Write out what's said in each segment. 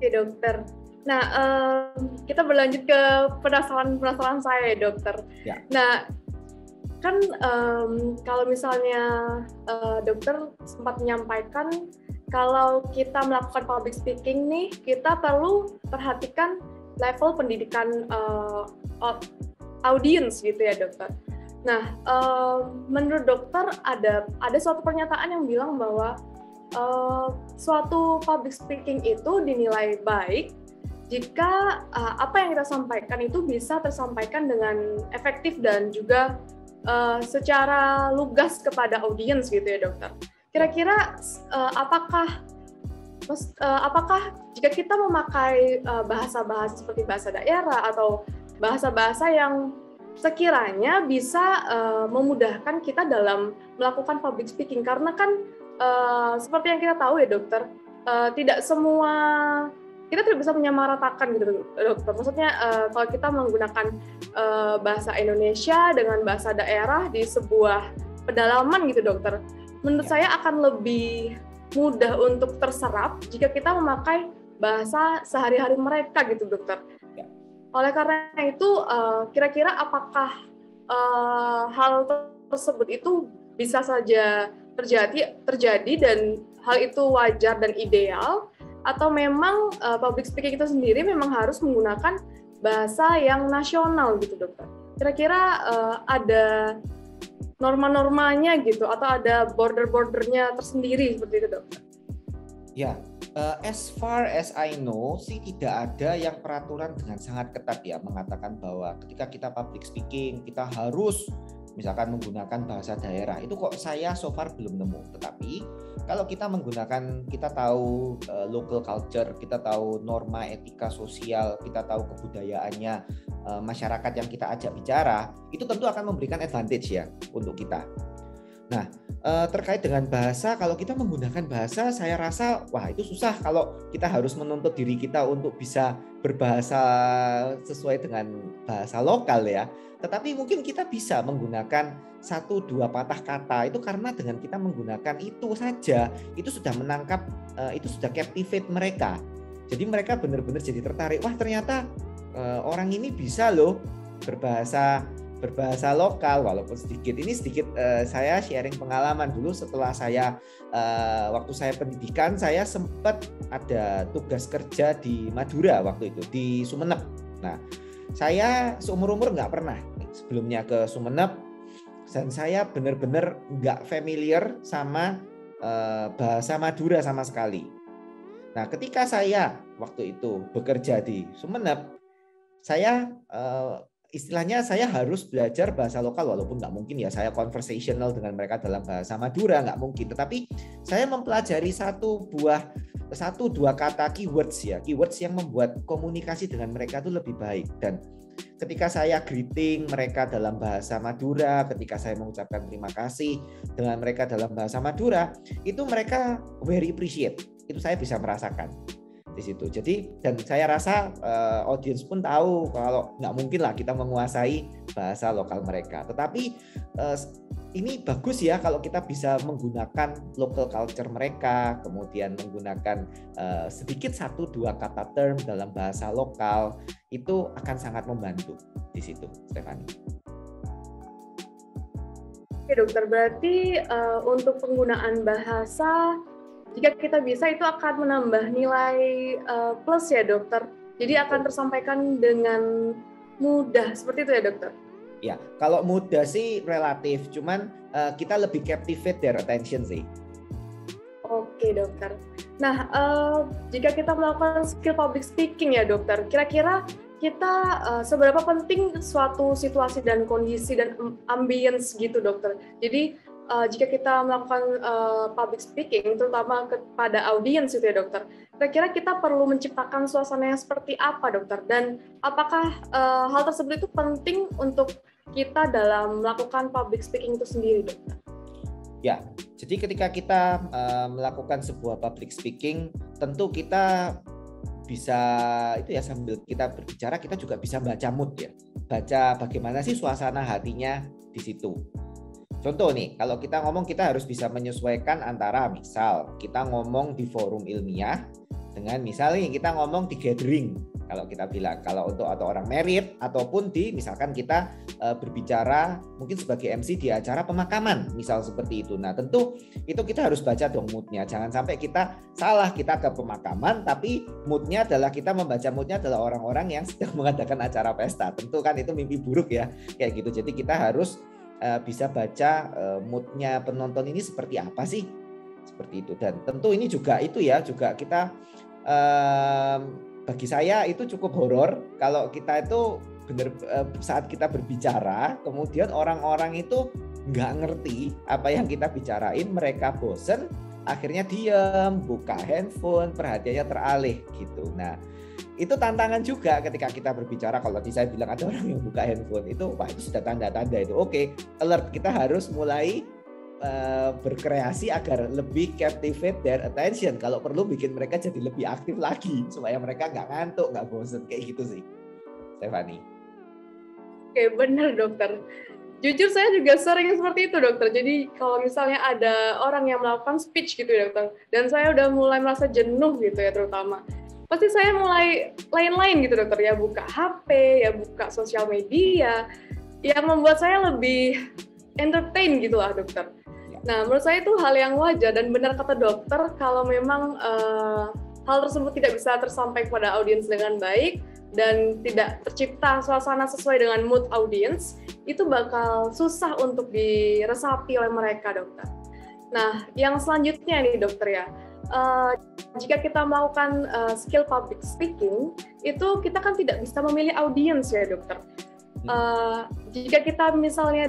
Oke dokter. Nah, kita berlanjut ke penasaran saya ya dokter. Ya. Nah, kan kalau misalnya dokter sempat menyampaikan kalau kita melakukan public speaking nih, kita perlu perhatikan level pendidikan audiens gitu ya dokter. Nah, menurut dokter ada suatu pernyataan yang bilang bahwa suatu public speaking itu dinilai baik jika apa yang kita sampaikan itu bisa tersampaikan dengan efektif dan juga secara lugas kepada audiens gitu ya dokter. Kira-kira apakah jika kita memakai bahasa-bahasa seperti bahasa daerah atau bahasa-bahasa yang sekiranya bisa memudahkan kita dalam melakukan public speaking, karena kan seperti yang kita tahu ya dokter, tidak semua kita tidak bisa menyamaratakan gitu dokter. Maksudnya kalau kita menggunakan bahasa Indonesia dengan bahasa daerah di sebuah pedalaman gitu dokter, menurut saya akan lebih mudah untuk terserap jika kita memakai bahasa sehari-hari mereka gitu dokter. Oleh karena itu, kira-kira apakah hal tersebut itu bisa saja terjadi dan hal itu wajar dan ideal, atau memang public speaking itu sendiri memang harus menggunakan bahasa yang nasional gitu dokter? Kira-kira ada norma-normanya gitu atau ada border-bordernya tersendiri seperti itu dokter? Ya, as far as I know sih tidak ada yang peraturan dengan sangat ketat ya mengatakan bahwa ketika kita public speaking kita harus misalkan menggunakan bahasa daerah. Itu kok saya so far belum nemu. Tetapi kalau kita menggunakan, kita tahu local culture, kita tahu norma etika sosial, kita tahu kebudayaannya masyarakat yang kita ajak bicara, itu tentu akan memberikan advantage ya untuk kita. Nah, terkait dengan bahasa, kalau kita menggunakan bahasa, saya rasa wah itu susah kalau kita harus menuntut diri kita untuk bisa berbahasa sesuai dengan bahasa lokal ya. Tetapi mungkin kita bisa menggunakan 1-2 patah kata itu karena dengan kita menggunakan itu saja, itu sudah menangkap, itu sudah captivate mereka. Jadi mereka benar-benar jadi tertarik. Wah ternyata orang ini bisa loh berbahasa lokal walaupun sedikit. Ini sedikit saya sharing pengalaman dulu setelah saya waktu saya pendidikan, saya sempat ada tugas kerja di Madura waktu itu di Sumeneb. Nah, saya seumur-umur nggak pernah sebelumnya ke Sumeneb dan saya benar-benar nggak familiar sama bahasa Madura sama sekali. Nah, ketika saya waktu itu bekerja di Sumeneb, saya istilahnya saya harus belajar bahasa lokal walaupun nggak mungkin ya saya conversational dengan mereka dalam bahasa Madura, nggak mungkin. Tetapi saya mempelajari 1-2 kata keywords ya, keywords yang membuat komunikasi dengan mereka itu lebih baik. Dan ketika saya greeting mereka dalam bahasa Madura, ketika saya mengucapkan terima kasih dengan mereka dalam bahasa Madura, itu mereka very appreciate. Itu saya bisa merasakan di situ. Jadi dan saya rasa audiens pun tahu kalau nggak mungkin lah kita menguasai bahasa lokal mereka. Tetapi ini bagus ya kalau kita bisa menggunakan local culture mereka, kemudian menggunakan sedikit 1-2 kata term dalam bahasa lokal, itu akan sangat membantu di situ, Stephanie. Oke dokter, berarti untuk penggunaan bahasa jika kita bisa itu akan menambah nilai plus ya dokter. Jadi akan tersampaikan dengan mudah seperti itu ya dokter? Ya, kalau mudah sih relatif, cuman kita lebih captivate their attention sih. Oke dokter. Nah, jika kita melakukan skill public speaking ya dokter, kira-kira kita seberapa penting suatu situasi dan kondisi dan ambience gitu dokter. Jadi jika kita melakukan public speaking, terutama kepada audiens itu ya dokter, kira-kira kita perlu menciptakan suasana yang seperti apa dokter? Dan apakah hal tersebut itu penting untuk kita dalam melakukan public speaking itu sendiri dokter? Ya, jadi ketika kita melakukan sebuah public speaking, tentu kita bisa itu ya sambil kita berbicara, kita juga bisa baca mood ya, baca bagaimana sih suasana hatinya di situ. Contoh nih, kalau kita ngomong kita harus bisa menyesuaikan antara misal kita ngomong di forum ilmiah dengan misalnya kita ngomong di gathering, kalau kita bilang, kalau untuk atau orang merit ataupun di misalkan kita berbicara mungkin sebagai MC di acara pemakaman misal seperti itu. Nah tentu itu kita harus baca dong moodnya, jangan sampai kita salah, kita ke pemakaman tapi moodnya adalah kita membaca moodnya adalah orang-orang yang sedang mengadakan acara pesta. Tentu kan itu mimpi buruk ya kayak gitu. Jadi kita harus bisa baca moodnya penonton ini seperti apa sih, seperti itu. Dan tentu ini juga itu ya, juga kita bagi saya itu cukup horor kalau kita itu benar saat kita berbicara kemudian orang-orang itu nggak ngerti apa yang kita bicarain, mereka bosen, akhirnya diam, buka handphone, perhatiannya teralih gitu. Nah itu tantangan juga ketika kita berbicara. Kalau tadi saya bilang ada orang yang buka handphone, itu wah itu sudah tanda-tanda itu oke, alert, kita harus mulai berkreasi agar lebih captivate their attention. Kalau perlu bikin mereka jadi lebih aktif lagi supaya mereka nggak ngantuk, nggak bosen kayak gitu sih, Stephanie. Oke, benar dokter. Jujur saya juga sering seperti itu dokter. Jadi kalau misalnya ada orang yang melakukan speech gitu ya dokter, dan saya udah mulai merasa jenuh gitu ya terutama, pasti saya mulai lain-lain gitu dokter, ya buka HP, ya buka sosial media, yang membuat saya lebih entertain gitu lah dokter. Nah menurut saya itu hal yang wajar dan benar kata dokter, kalau memang hal tersebut tidak bisa tersampaikan kepada audiens dengan baik dan tidak tercipta suasana sesuai dengan mood audiens, itu bakal susah untuk diresapi oleh mereka dokter. Nah yang selanjutnya nih dokter ya, jika kita melakukan skill public speaking, itu kita kan tidak bisa memilih audiens ya dokter. Jika kita misalnya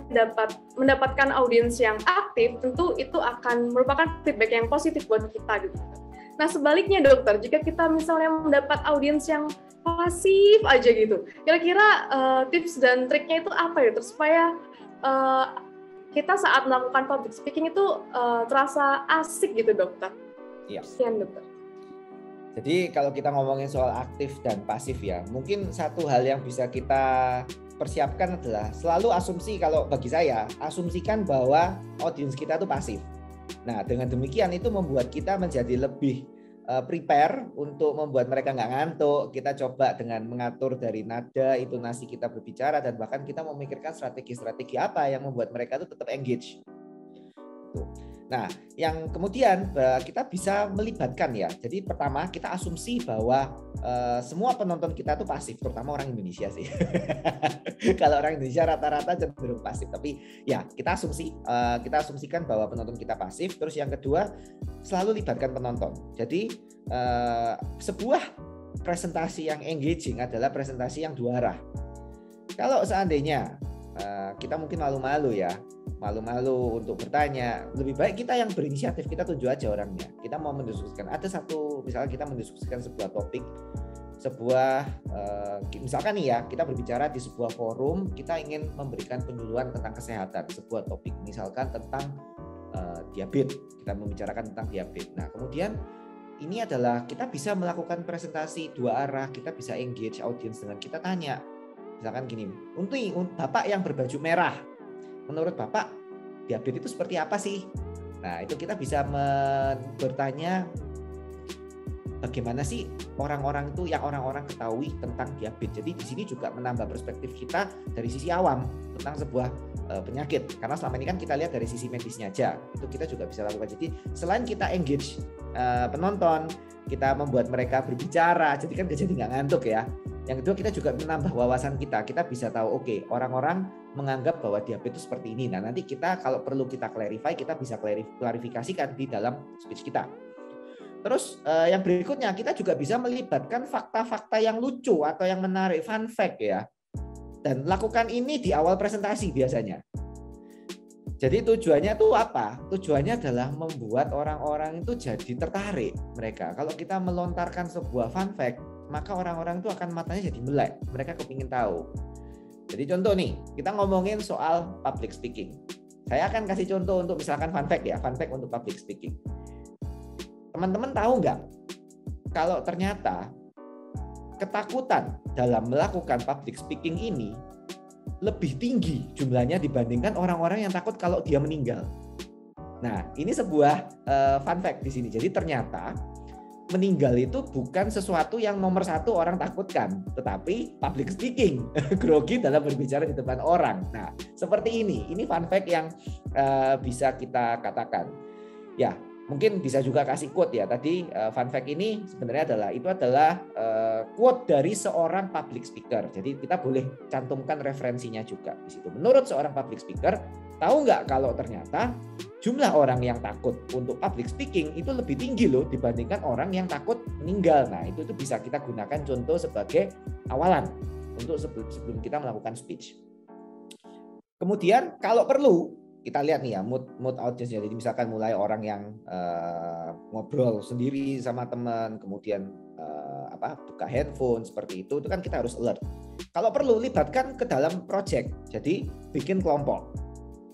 mendapatkan audiens yang aktif, tentu itu akan merupakan feedback yang positif buat kita gitu. Nah sebaliknya dokter, jika kita misalnya mendapat audiens yang pasif aja gitu, kira-kira tips dan triknya itu apa ya, supaya kita saat melakukan public speaking itu terasa asik gitu dokter? Iya. Sekian dokter. Jadi kalau kita ngomongin soal aktif dan pasif ya, mungkin satu hal yang bisa kita persiapkan adalah selalu asumsi, kalau bagi saya, asumsikan bahwa audiens kita itu pasif. Nah dengan demikian itu membuat kita menjadi lebih prepare untuk membuat mereka nggak ngantuk. Kita coba dengan mengatur dari nada, intonasi kita berbicara, dan bahkan kita memikirkan strategi-strategi apa yang membuat mereka itu tetap engage. Nah, yang kemudian kita bisa melibatkan ya. Jadi pertama kita asumsi bahwa semua penonton kita itu pasif, terutama orang Indonesia sih. Kalau orang Indonesia rata-rata cenderung pasif, tapi ya kita asumsikan bahwa penonton kita pasif. Terus yang kedua, selalu libatkan penonton. Jadi sebuah presentasi yang engaging adalah presentasi yang dua arah. Kalau seandainya kita mungkin malu-malu untuk bertanya, lebih baik kita yang berinisiatif, kita tunjuk aja orangnya. Kita mau mendiskusikan, misalnya kita mendiskusikan sebuah topik, misalkan nih ya, kita berbicara di sebuah forum, kita ingin memberikan penyuluhan tentang kesehatan, sebuah topik, misalkan tentang diabetes, kita membicarakan tentang diabetes. Nah kemudian ini adalah kita bisa melakukan presentasi dua arah, kita bisa engage audience dengan kita tanya, misalkan gini, untuk Bapak yang berbaju merah, menurut Bapak diabetes itu seperti apa sih? Nah itu kita bisa bertanya bagaimana sih orang-orang itu yang orang-orang ketahui tentang diabetes. Jadi di sini juga menambah perspektif kita dari sisi awam tentang sebuah penyakit. Karena selama ini kan kita lihat dari sisi medisnya aja. Itu kita juga bisa lakukan. Jadi selain kita engage penonton, kita membuat mereka berbicara, jadi kan jadi nggak ngantuk ya. Yang kedua kita juga menambah wawasan kita. Kita bisa tahu orang-orang menganggap bahwa diabetes seperti ini. Nah nanti kita kalau perlu kita clarify, kita bisa klarifikasikan di dalam speech kita. Terus yang berikutnya kita juga bisa melibatkan fakta-fakta yang lucu atau yang menarik, fun fact ya. Dan lakukan ini di awal presentasi biasanya. Jadi tujuannya tuh apa? Tujuannya adalah membuat orang-orang itu jadi tertarik mereka. Kalau kita melontarkan sebuah fun fact, maka orang-orang itu akan matanya jadi melek. Mereka kepingin tahu. Jadi contoh nih, kita ngomongin soal public speaking. Saya akan kasih contoh untuk misalkan fun fact ya, fun fact untuk public speaking. Teman-teman tahu nggak kalau ternyata ketakutan dalam melakukan public speaking ini lebih tinggi jumlahnya dibandingkan orang-orang yang takut kalau dia meninggal. Nah, ini sebuah fun fact di sini. Jadi ternyata meninggal itu bukan sesuatu yang nomor satu orang takutkan, tetapi public speaking, grogi dalam berbicara di depan orang. Nah, seperti ini fun fact yang bisa kita katakan. Ya, mungkin bisa juga kasih quote ya. Tadi fun fact ini sebenarnya adalah quote dari seorang public speaker. Jadi kita boleh cantumkan referensinya juga di situ. Menurut seorang public speaker, tahu nggak kalau ternyata jumlah orang yang takut untuk public speaking itu lebih tinggi loh dibandingkan orang yang takut meninggal. Nah, itu bisa kita gunakan contoh sebagai awalan untuk sebelum kita melakukan speech. Kemudian kalau perlu kita lihat nih ya mood audience. Jadi misalkan mulai orang yang ngobrol sendiri sama teman, kemudian buka handphone seperti itu kan kita harus alert. Kalau perlu libatkan ke dalam project. Jadi bikin kelompok.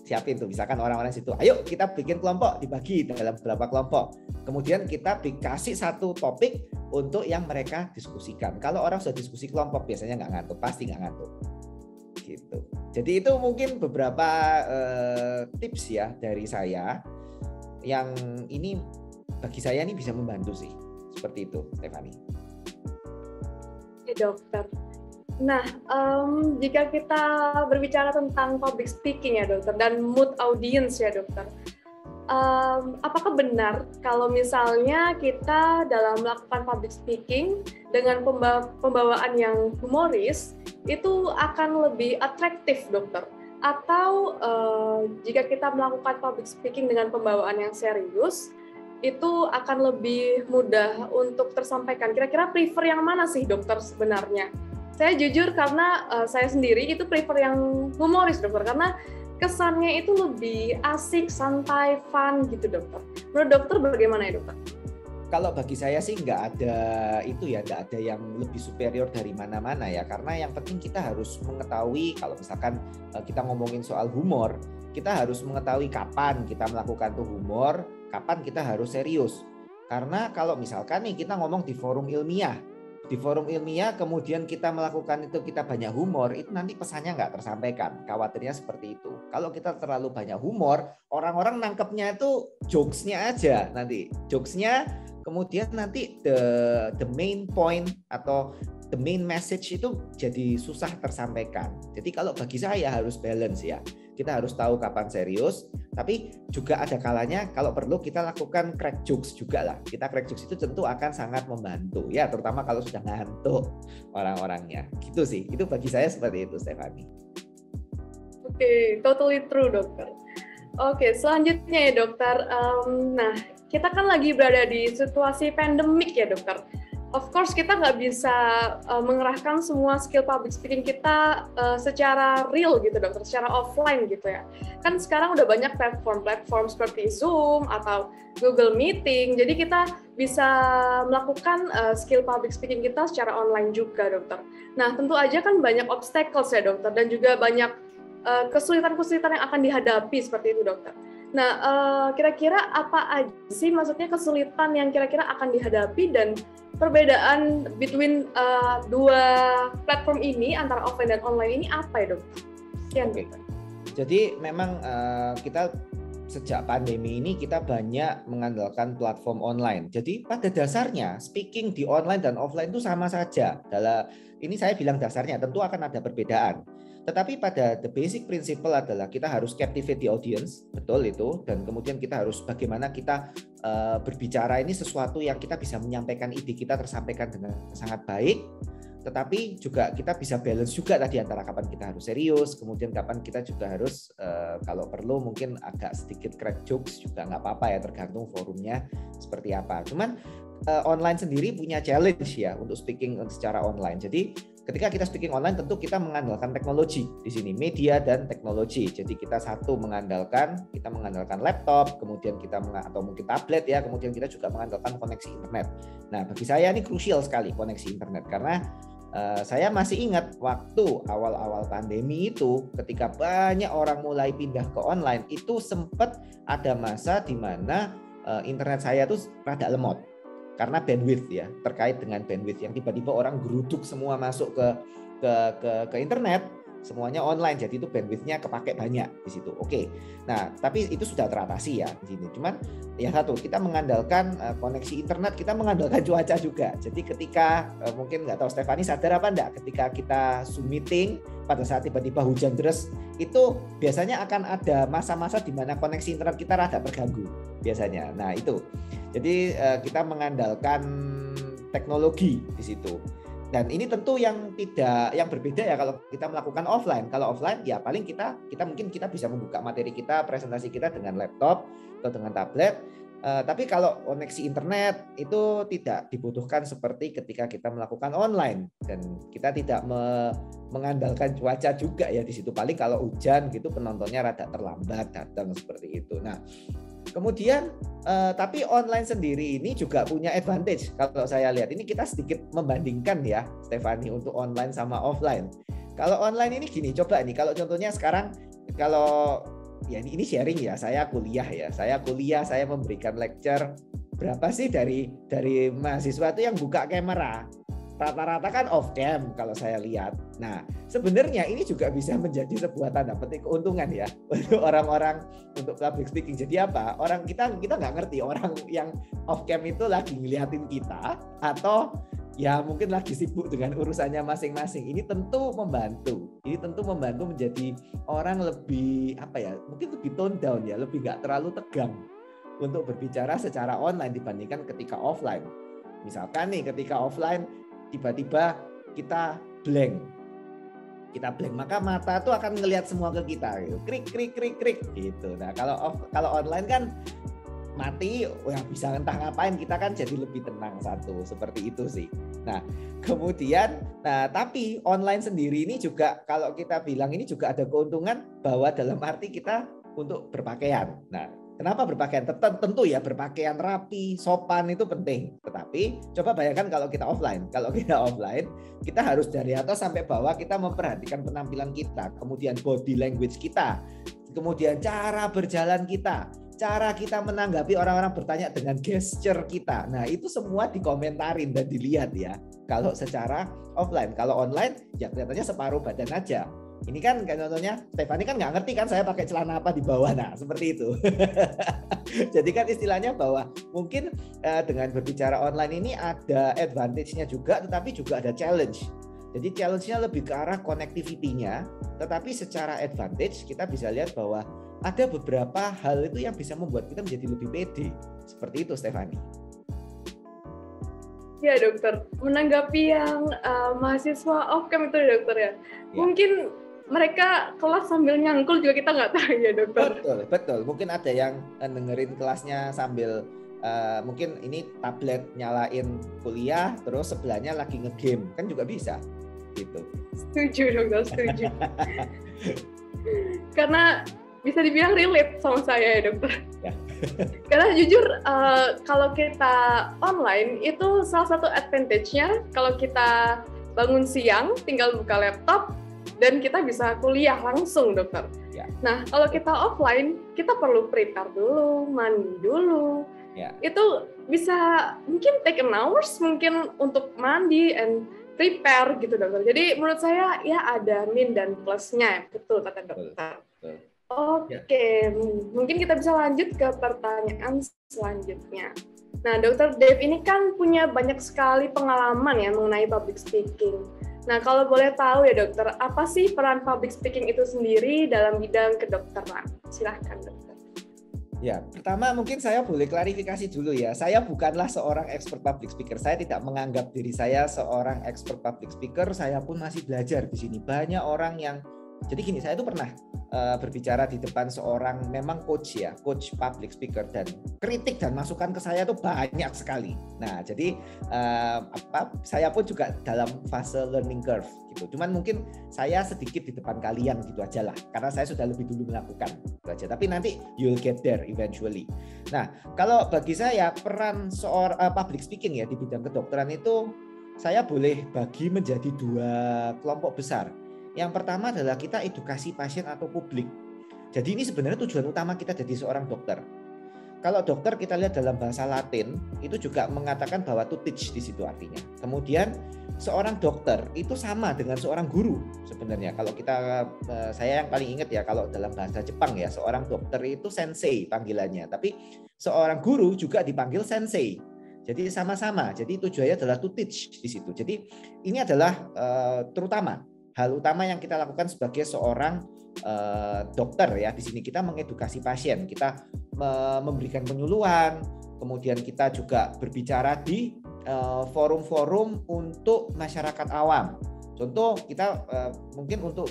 Siapin tuh, misalkan orang-orang situ, ayo kita bikin kelompok, dibagi dalam beberapa kelompok. Kemudian kita kasih satu topik untuk yang mereka diskusikan. Kalau orang sudah diskusi kelompok biasanya nggak ngantuk, pasti nggak ngantuk. Gitu. Jadi itu mungkin beberapa tips ya dari saya yang ini bagi saya ini bisa membantu sih. Seperti itu, Stephanie. Oke, dokter. Nah, jika kita berbicara tentang public speaking ya dokter, dan mood audience ya dokter, apakah benar kalau misalnya kita dalam melakukan public speaking dengan pembawaan yang humoris, itu akan lebih atraktif dokter? Atau jika kita melakukan public speaking dengan pembawaan yang serius, itu akan lebih mudah untuk tersampaikan? Kira-kira prefer yang mana sih dokter sebenarnya? Saya jujur karena saya sendiri itu prefer yang humoris dokter, karena kesannya itu lebih asik, santai, fun gitu dokter. Menurut dokter bagaimana ya dokter? Kalau bagi saya sih nggak ada yang lebih superior dari mana-mana ya, karena yang penting kita harus mengetahui kalau misalkan kita ngomongin soal humor, kita harus mengetahui kapan kita melakukan tuh humor, kapan kita harus serius. Karena kalau misalkan nih kita ngomong di forum ilmiah kemudian kita melakukan itu, kita banyak humor, itu nanti pesannya nggak tersampaikan. Khawatirnya seperti itu. Kalau kita terlalu banyak humor, orang-orang nangkepnya itu jokes-nya aja nanti. Jokes-nya kemudian nanti the main point atau the main message itu jadi susah tersampaikan. Jadi kalau bagi saya harus balance ya. Kita harus tahu kapan serius, tapi juga ada kalanya kalau perlu kita lakukan crack jokes juga lah. Kita crack jokes itu tentu akan sangat membantu ya, terutama kalau sudah ngantuk orang-orangnya. Gitu sih. Itu bagi saya seperti itu, Stephanie. Oke, totally true dokter. Oke, selanjutnya ya dokter. Nah, kita kan lagi berada di situasi pandemik ya dokter. Of course kita nggak bisa mengerahkan semua skill public speaking kita secara real gitu dokter, secara offline gitu ya. Kan sekarang udah banyak platform seperti Zoom atau Google Meeting, jadi kita bisa melakukan skill public speaking kita secara online juga dokter. Nah tentu aja kan banyak obstacles ya dokter, dan juga banyak kesulitan-kesulitan yang akan dihadapi seperti itu dokter. Nah kira-kira apa aja sih maksudnya kesulitan yang kira-kira akan dihadapi, dan perbedaan between dua platform ini antara offline dan online ini apa ya dokter? Oke. Jadi memang kita sejak pandemi ini kita banyak mengandalkan platform online. Jadi pada dasarnya speaking di online dan offline itu sama saja. Ini saya bilang dasarnya, tentu akan ada perbedaan. Tetapi pada the basic principle adalah kita harus captivate the audience, betul itu. Dan kemudian kita harus bagaimana kita berbicara ini sesuatu yang kita bisa menyampaikan ide kita tersampaikan dengan sangat baik. Tetapi juga kita bisa balance juga tadi antara kapan kita harus serius, kemudian kapan kita juga harus kalau perlu mungkin agak sedikit crack jokes juga nggak apa-apa ya, tergantung forumnya seperti apa. Cuman online sendiri punya challenge ya untuk speaking secara online. Jadi ketika kita speaking online tentu kita mengandalkan teknologi di sini, media dan teknologi. Jadi kita mengandalkan laptop, kemudian kita atau mungkin tablet ya, kemudian kita juga mengandalkan koneksi internet. Nah, bagi saya ini krusial sekali koneksi internet, karena saya masih ingat waktu awal-awal pandemi itu ketika banyak orang mulai pindah ke online, itu sempat ada masa di mana internet saya tuh rada lemot. Karena bandwidth ya, terkait dengan bandwidth yang tiba-tiba orang geruduk semua masuk ke internet, semuanya online, jadi itu bandwidth-nya kepake banyak di situ. Oke. Nah, tapi itu sudah teratasi ya di sini. Cuman ya satu, kita mengandalkan koneksi internet, kita mengandalkan cuaca juga. Jadi ketika mungkin nggak tahu Stefani sadar apa enggak, ketika kita Zoom meeting pada saat tiba-tiba hujan deras, itu biasanya akan ada masa-masa di mana koneksi internet kita rada terganggu biasanya. Nah, itu. Jadi kita mengandalkan teknologi di situ. Dan ini tentu yang berbeda ya kalau kita melakukan offline. Kalau offline ya paling kita mungkin kita bisa membuka materi kita, presentasi kita dengan laptop atau dengan tablet. Tapi kalau koneksi internet itu tidak dibutuhkan seperti ketika kita melakukan online, dan kita tidak mengandalkan cuaca juga ya di situ. Paling kalau hujan gitu penontonnya rada terlambat datang seperti itu. Nah, kemudian tapi online sendiri ini juga punya advantage. Kalau saya lihat ini kita sedikit membandingkan ya Stefani untuk online sama offline. Kalau online ini gini, coba nih kalau contohnya sekarang kalau ya ini sharing ya, saya kuliah, saya memberikan lecture, berapa sih dari mahasiswa itu yang buka kamera? Rata-rata kan off cam kalau saya lihat. Nah, sebenarnya ini juga bisa menjadi sebuah tanda petik keuntungan ya untuk orang-orang untuk public speaking. Jadi apa? Orang kita nggak ngerti orang yang off cam itu lagi ngeliatin kita atau ya mungkin lagi sibuk dengan urusannya masing-masing. Ini tentu membantu. Menjadi orang lebih mungkin lebih tone down ya, lebih nggak terlalu tegang untuk berbicara secara online dibandingkan ketika offline. Misalkan nih ketika offline tiba-tiba kita blank, maka mata tuh akan ngelihat semua ke kita gitu. Krik gitu. Nah, kalau online kan mati ya bisa entah ngapain, kita kan jadi lebih tenang satu, seperti itu sih. Nah, kemudian tapi online sendiri ini juga kalau kita bilang ini juga ada keuntungan bahwa dalam arti kita untuk berpakaian. Nah, kenapa berpakaian? Tentu ya berpakaian rapi, sopan itu penting. Tetapi coba bayangkan kalau kita offline. Kalau kita offline, kita harus dari atas sampai bawah kita memperhatikan penampilan kita, kemudian body language kita, kemudian cara berjalan kita, cara kita menanggapi orang-orang bertanya dengan gesture kita. Nah, itu semua dikomentarin dan dilihat ya. Kalau secara offline, kalau online ya kelihatannya separuh badan aja. Ini kan kayak contohnya Stefani kan nggak ngerti kan saya pakai celana apa di bawah, nah seperti itu. Jadi kan istilahnya bahwa mungkin dengan berbicara online ini ada advantage-nya juga, tetapi juga ada challenge. Jadi challenge-nya lebih ke arah connectivity-nya, tetapi secara advantage kita bisa lihat bahwa ada beberapa hal itu yang bisa membuat kita menjadi lebih pede. Seperti itu Stefani. Ya dokter, menanggapi yang mahasiswa off-cam itu dokter ya. Mungkin mereka kelas sambil nyangkul juga kita nggak tahu ya dokter. Betul. Mungkin ada yang dengerin kelasnya sambil mungkin ini tablet nyalain kuliah, terus sebelahnya lagi ngegame, kan juga bisa gitu. Setuju dokter, setuju. Karena bisa dibilang relate sama saya ya dokter. Ya. Karena jujur kalau kita online itu salah satu advantage-nya kalau kita bangun siang tinggal buka laptop dan kita bisa kuliah langsung dokter. Ya. Nah kalau kita offline kita perlu prepare dulu, mandi dulu. Ya. Itu bisa mungkin take an hours mungkin untuk mandi and prepare gitu dokter. Jadi menurut saya ya ada min dan plusnya, betul kata dokter. Betul. Oke, mungkin kita bisa lanjut ke pertanyaan selanjutnya. Nah, Dokter Dave ini kan punya banyak sekali pengalaman ya mengenai public speaking. Nah, kalau boleh tahu ya dokter, apa sih peran public speaking itu sendiri dalam bidang kedokteran? Silahkan dokter. Ya, pertama mungkin saya boleh klarifikasi dulu ya. Saya bukanlah seorang expert public speaker. Saya tidak menganggap diri saya seorang expert public speaker. Saya pun masih belajar di sini. Banyak orang yang jadi gini, saya itu pernah berbicara di depan seorang memang coach public speaker, dan kritik dan masukan ke saya itu banyak sekali. Nah, jadi saya pun juga dalam fase learning curve gitu. Cuman mungkin saya sedikit di depan kalian gitu aja lah, karena saya sudah lebih dulu melakukan itu aja. Tapi nanti you'll get there eventually. Nah, kalau bagi saya peran seorang public speaking ya di bidang kedokteran itu saya boleh bagi menjadi dua kelompok besar. Yang pertama adalah kita edukasi pasien atau publik. Jadi ini sebenarnya tujuan utama kita jadi seorang dokter. kalau dokter kita lihat dalam bahasa Latin itu juga mengatakan bahwa to teach di situ artinya. Kemudian seorang dokter itu sama dengan seorang guru sebenarnya. Kalau kita, saya yang paling ingat ya kalau dalam bahasa Jepang ya, seorang dokter itu sensei panggilannya. Tapi seorang guru juga dipanggil sensei. Jadi sama-sama. Jadi tujuannya adalah to teach di situ. Jadi ini adalah terutama hal utama yang kita lakukan sebagai seorang dokter ya. Di sini kita mengedukasi pasien, kita memberikan penyuluhan, kemudian kita juga berbicara di forum-forum untuk masyarakat awam. Contoh kita mungkin untuk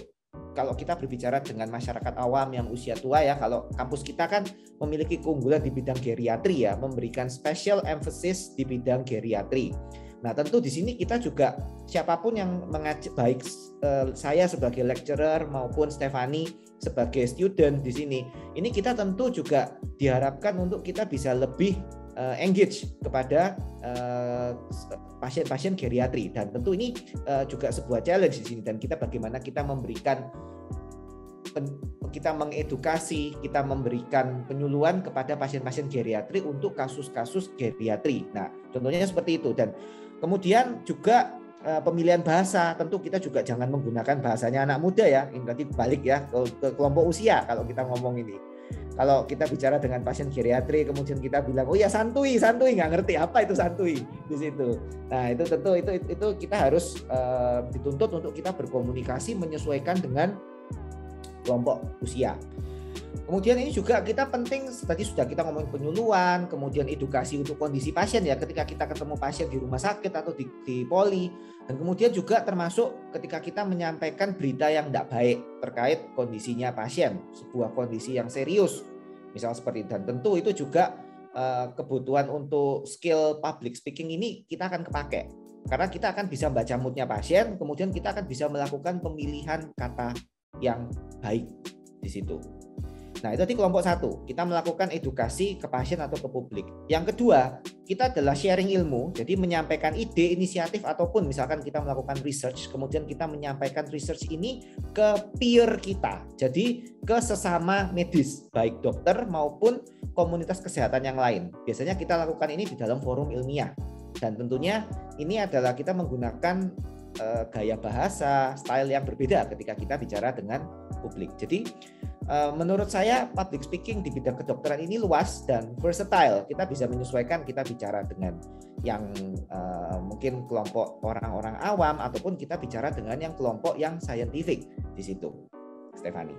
kalau kita berbicara dengan masyarakat awam yang usia tua ya, kalau kampus kita kan memiliki keunggulan di bidang geriatri ya, memberikan special emphasis di bidang geriatri. Nah, tentu di sini kita juga siapapun yang mengajak, baik saya sebagai lecturer maupun Stefani sebagai student di sini, ini kita tentu juga diharapkan untuk kita bisa lebih engage kepada pasien-pasien geriatri, dan tentu ini juga sebuah challenge di sini, dan kita bagaimana kita memberikan, kita mengedukasi, kita memberikan penyuluhan kepada pasien-pasien geriatri untuk kasus-kasus geriatri. Nah, contohnya seperti itu. Dan kemudian juga pemilihan bahasa, tentu kita juga jangan menggunakan bahasanya anak muda ya, ini berarti balik ya ke kelompok usia kalau kita ngomong ini. Kalau kita bicara dengan pasien geriatri, kemudian kita bilang, oh ya santuy, nggak ngerti apa itu santuy di situ. Nah itu tentu itu kita harus dituntut untuk kita berkomunikasi menyesuaikan dengan kelompok usia. Kemudian ini juga kita penting, tadi sudah kita ngomongin penyuluhan, kemudian edukasi untuk kondisi pasien ya, ketika kita ketemu pasien di rumah sakit atau di poli, dan kemudian juga termasuk ketika kita menyampaikan berita yang tidak baik terkait kondisinya pasien, sebuah kondisi yang serius, misal seperti itu. Dan tentu itu juga kebutuhan untuk skill public speaking ini kita akan kepake, karena kita akan bisa membaca moodnya pasien, kemudian kita akan bisa melakukan pemilihan kata yang baik di situ. Nah, itu di kelompok 1, kita melakukan edukasi ke pasien atau ke publik. Yang kedua, kita adalah sharing ilmu, jadi menyampaikan ide, inisiatif, ataupun misalkan kita melakukan research, kemudian kita menyampaikan research ini ke peer kita, jadi ke sesama medis, baik dokter maupun komunitas kesehatan yang lain. Biasanya kita lakukan ini di dalam forum ilmiah, dan tentunya ini adalah kita menggunakan gaya bahasa, style yang berbeda ketika kita bicara dengan publik. Jadi menurut saya public speaking di bidang kedokteran ini luas dan versatile. Kita bisa menyesuaikan, kita bicara dengan yang mungkin kelompok orang-orang awam, ataupun kita bicara dengan yang kelompok yang scientific di situ, Stefani.